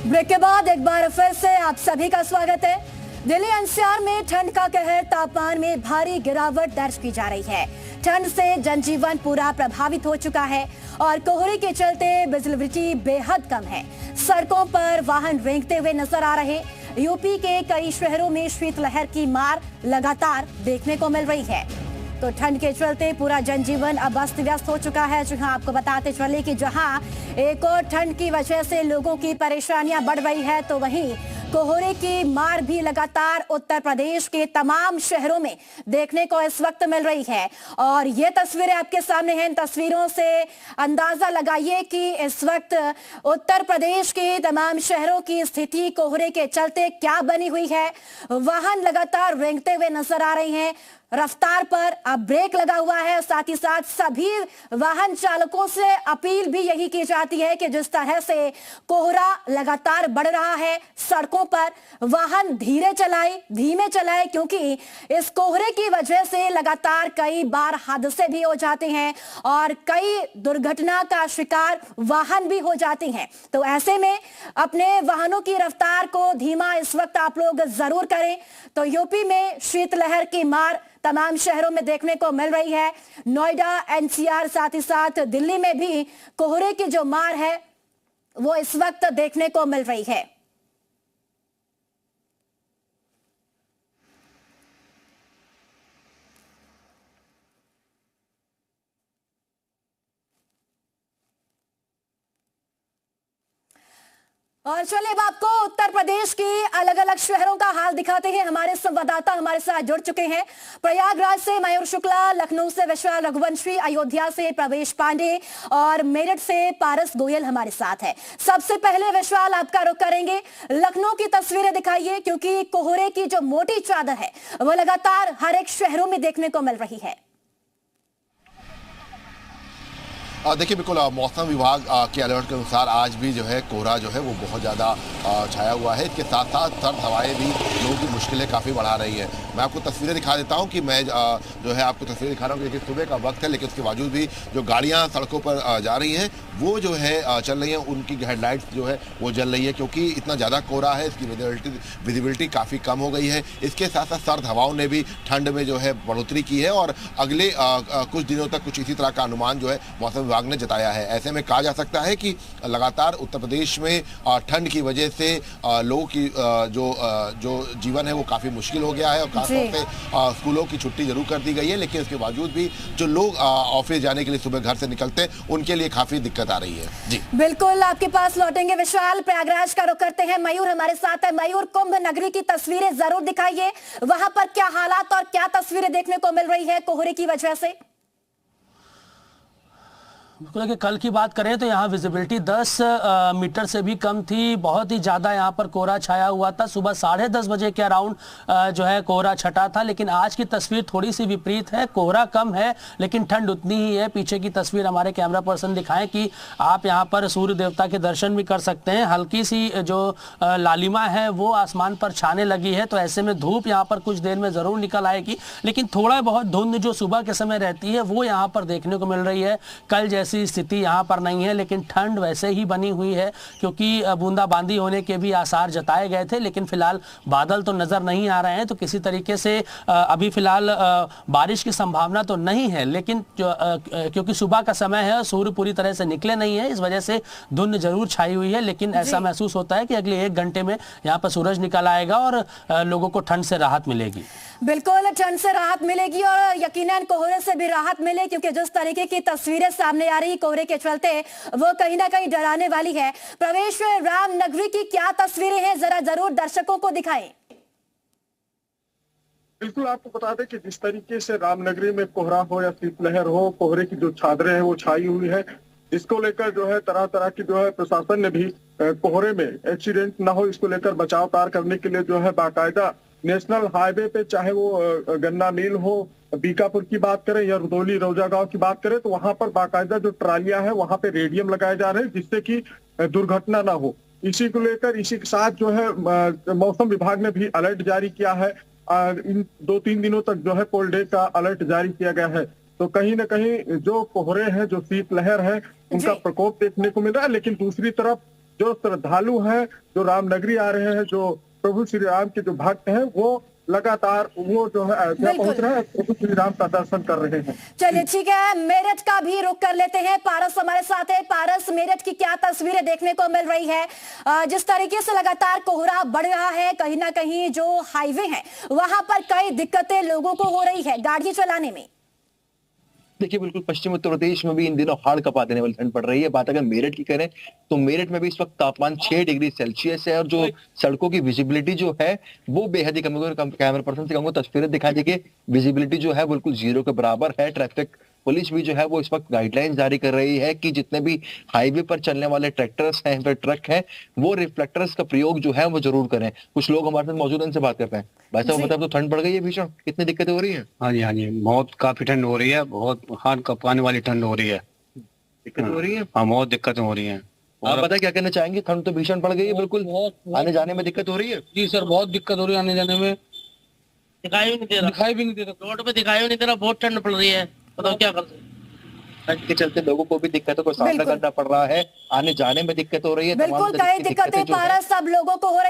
Break के बाद एक बार फिर से आप सभी का स्वागत है। दिल्ली एनसीआर में ठंड का कहर, तापमान में भारी गिरावट दर्ज की जा रही है। ठंड से जनजीवन पूरा प्रभावित हो चुका है और कोहरे के चलते विजिबिलिटी बेहद कम है। सड़कों पर वाहन रेंगते हुए नजर आ रहे। यूपी के कई शहरों में शीतलहर की मार लगातार देखने को मिल रही है। तो ठंड के चलते पूरा जनजीवन अब अस्त व्यस्त हो चुका है। जहां आपको बताते चले कि जहां एक और ठंड की वजह से लोगों की परेशानियां बढ़ रही है, तो वहीं कोहरे की मार भी लगातार उत्तर प्रदेश के तमाम शहरों में देखने को इस वक्त मिल रही है। और ये तस्वीरें आपके सामने हैं। इन तस्वीरों से अंदाजा लगाइए कि इस वक्त उत्तर प्रदेश के तमाम शहरों की स्थिति कोहरे के चलते क्या बनी हुई है। वाहन लगातार रेंगते हुए नजर आ रहे हैं। रफ्तार पर अब ब्रेक लगा हुआ है। साथ ही साथ सभी वाहन चालकों से अपील भी यही की जाती है कि जिस तरह से कोहरा लगातार बढ़ रहा है, सड़कों पर वाहन धीमे चलाए, क्योंकि इस कोहरे की वजह से लगातार कई बार हादसे भी हो जाते हैं और कई दुर्घटना का शिकार वाहन भी हो जाते हैं। तो ऐसे में अपने वाहनों की रफ्तार को धीमा इस वक्त आप लोग जरूर करें। तो यूपी में शीतलहर की मार तमाम शहरों में देखने को मिल रही है। नोएडा, एनसीआर, साथ ही साथ दिल्ली में भी कोहरे की जो मार है वो इस वक्त देखने को मिल रही है। और चलिए अब आपको उत्तर प्रदेश के अलग अलग शहरों का हाल दिखाते हैं। हमारे संवाददाता हमारे साथ जुड़ चुके हैं। प्रयागराज से मयूर शुक्ला, लखनऊ से विशाल रघुवंशी, अयोध्या से प्रवेश पांडे और मेरठ से पारस गोयल हमारे साथ है। सबसे पहले विशाल आपका रुख करेंगे। लखनऊ की तस्वीरें दिखाइए, क्योंकि कोहरे की जो मोटी चादर है वो लगातार हर एक शहरों में देखने को मिल रही है। देखिए, बिल्कुल मौसम विभाग के अलर्ट के अनुसार आज भी जो है कोहरा जो है वो बहुत ज़्यादा छाया हुआ है। इसके साथ साथ सर्द हवाएं भी लोगों की मुश्किलें काफ़ी बढ़ा रही हैं। मैं आपको तस्वीरें दिखा देता हूं कि मैं जो है आपको तस्वीरें दिखा रहा हूं कि सुबह का वक्त है, लेकिन उसके बावजूद भी जो गाड़ियां सड़कों पर जा रही हैं वो जो है चल रही हैं, उनकी हेडलाइट्स जो है वो जल रही है, क्योंकि इतना ज़्यादा कोहरा है। इसकी विजिबिलिटी काफ़ी कम हो गई है। इसके साथ साथ सर्द हवाओं ने भी ठंड में जो है बढ़ोतरी की है और अगले कुछ दिनों तक कुछ इसी तरह का अनुमान जो है मौसम विभाग ने जताया है। ऐसे में कहा जा सकता है कि लगातार उत्तर प्रदेश में ठंड की वजह से लोगों की जो जीवन है वो काफ़ी मुश्किल हो गया है और खासतौर से स्कूलों की छुट्टी जरूर कर दी गई है, लेकिन इसके बावजूद भी जो लोग ऑफिस जाने के लिए सुबह घर से निकलते हैं उनके लिए काफ़ी दिक्कत आ रही है। जी बिल्कुल, आपके पास लौटेंगे विशाल। प्रयागराज का रुख करते हैं। मयूर हमारे साथ है। मयूर, कुंभ नगरी की तस्वीरें जरूर दिखाइए। वहां पर क्या हालात और क्या तस्वीरें देखने को मिल रही है कोहरे की वजह से? बिल्कुल, कल की बात करें तो यहाँ विजिबिलिटी 10 मीटर से भी कम थी। बहुत ही ज़्यादा यहाँ पर कोहरा छाया हुआ था। सुबह 10:30 बजे के अराउंड जो है कोहरा छटा था, लेकिन आज की तस्वीर थोड़ी सी विपरीत है। कोहरा कम है लेकिन ठंड उतनी ही है। पीछे की तस्वीर हमारे कैमरा पर्सन दिखाएं कि आप यहाँ पर सूर्य देवता के दर्शन भी कर सकते हैं। हल्की सी जो लालिमा है वो आसमान पर छाने लगी है, तो ऐसे में धूप यहाँ पर कुछ देर में ज़रूर निकल आएगी, लेकिन थोड़ा बहुत धुंध जो सुबह के समय रहती है वो यहाँ पर देखने को मिल रही है। कल जैसी स्थिति यहाँ पर नहीं है, लेकिन ठंड वैसे ही बनी हुई है, क्योंकि बूंदाबांदी होने के भी आसार जताए गए थे, लेकिन फिलहाल बादल तो नजर नहीं आ रहे हैं। तो किसी तरीके से अभी फिलहाल बारिश की संभावना तो नहीं है, लेकिन क्योंकि सुबह का समय है, सूर्य पूरी तरह से निकले नहीं है, इस वजह से धुंध जरूर छाई हुई है। लेकिन ऐसा महसूस होता है कि अगले 1 घंटे में यहाँ पर सूरज निकल आएगा और लोगों को ठंड से राहत मिलेगी। बिल्कुल, ठंड से राहत मिलेगी और यकीनन कोहरे से भी राहत मिले, क्योंकि जिस तरीके की तस्वीरें सामने आ रही कोहरे के चलते वो कहीं ना कहीं डराने वाली है। प्रवेश, रामनगरी की क्या तस्वीरें हैं, जरा जरूर दर्शकों को दिखाएं। बिल्कुल, आपको बता दें कि जिस तरीके से रामनगरी में कोहरा हो या शीतलहर हो, कोहरे की जो चादरें हैं वो छाई हुई है। इसको लेकर जो है तरह तरह की जो है प्रशासन ने भी कोहरे में एक्सीडेंट ना हो, इसको लेकर बचाव कार्य करने के लिए जो है बाकायदा नेशनल हाईवे पे, चाहे वो गन्ना मिल हो, बीकापुर की बात करें या रुदौली रौजा गांव की बात करें, तो वहां पर बाकायदा जो ट्रालियां हैं वहां पे रेडियम लगाए जा रहे हैं, जिससे कि दुर्घटना ना हो। इसी को लेकर इसी के साथ जो है मौसम विभाग ने भी अलर्ट जारी किया है। इन 2-3 दिनों तक जो है कोल्ड डे का अलर्ट जारी किया गया है। तो कहीं ना कहीं जो कोहरे हैं, जो शीतलहर है, उनका प्रकोप देखने को मिल रहा है। लेकिन दूसरी तरफ जो श्रद्धालु हैं, जो रामनगरी आ रहे हैं, जो प्रभु श्री राम के जो भक्त हैं, वो लगातार वो जो है अयोध्या बिल्कुल। पहुंच रहे हैं, प्रभु श्री राम का दर्शन कर रहे हैं। चलिए ठीक है, मेरठ का भी रुख कर लेते हैं। पारस हमारे साथ है। पारस, मेरठ की क्या तस्वीरें देखने को मिल रही है? जिस तरीके से लगातार कोहरा बढ़ रहा है, कहीं ना कहीं जो हाईवे है वहां पर कई दिक्कतें लोगों को हो रही है गाड़ी चलाने में। देखिए, बिल्कुल पश्चिम उत्तर प्रदेश में भी इन दिनों हाड़ कपा देने वाली ठंड पड़ रही है। बात अगर मेरठ की करें तो मेरठ में भी इस वक्त तापमान 6 डिग्री सेल्सियस है और जो सड़कों की विजिबिलिटी जो है वो बेहद ही कम है। कैमरा पर्सन से कहूंगा तस्वीरें दिखा दीजिए, विजिबिलिटी जो है बिल्कुल जीरो के बराबर है। ट्रैफिक पुलिस भी जो है वो इस वक्त गाइडलाइंस जारी कर रही है कि जितने भी हाईवे पर चलने वाले ट्रैक्टर्स हैं, फिर ट्रक हैं, वो रिफ्लेक्टर्स का प्रयोग जो है वो जरूर करें। कुछ लोग हमारे साथ मौजूद हैं, उनसे बात करते हैं। भाई साहब, मतलब तो ठंड पड़ गई है भीषण, कितनी दिक्कतें हो रही है? हाँ जी, बहुत काफी ठंड हो रही है, बहुत हाथ कपाने वाली ठंड हो रही है। दिक्कत हो रही है? हाँ, बहुत दिक्कतें हो रही हैं। आप पता क्या कहना चाहेंगे? ठंड तो भीषण पड़ गई है, बिल्कुल आने जाने में दिक्कत हो रही है। जी सर, बहुत दिक्कत हो रही है आने जाने में। दिखाई भी नहीं दे रहा रोड पे, दिखाई भी नहीं दे रहा। बहुत ठंड पड़ रही है, बताओ क्या कर सकते हैं। ठंड के चलते लोगों को भी दिक्कतों का सामना बिल्कुल। करना पड़ रहा है, आने जाने में दिक्कत हो रही है। तमाम बिल्कुल, तरह कई की दिक्कतें जो है पारस सब लोगों को हो रही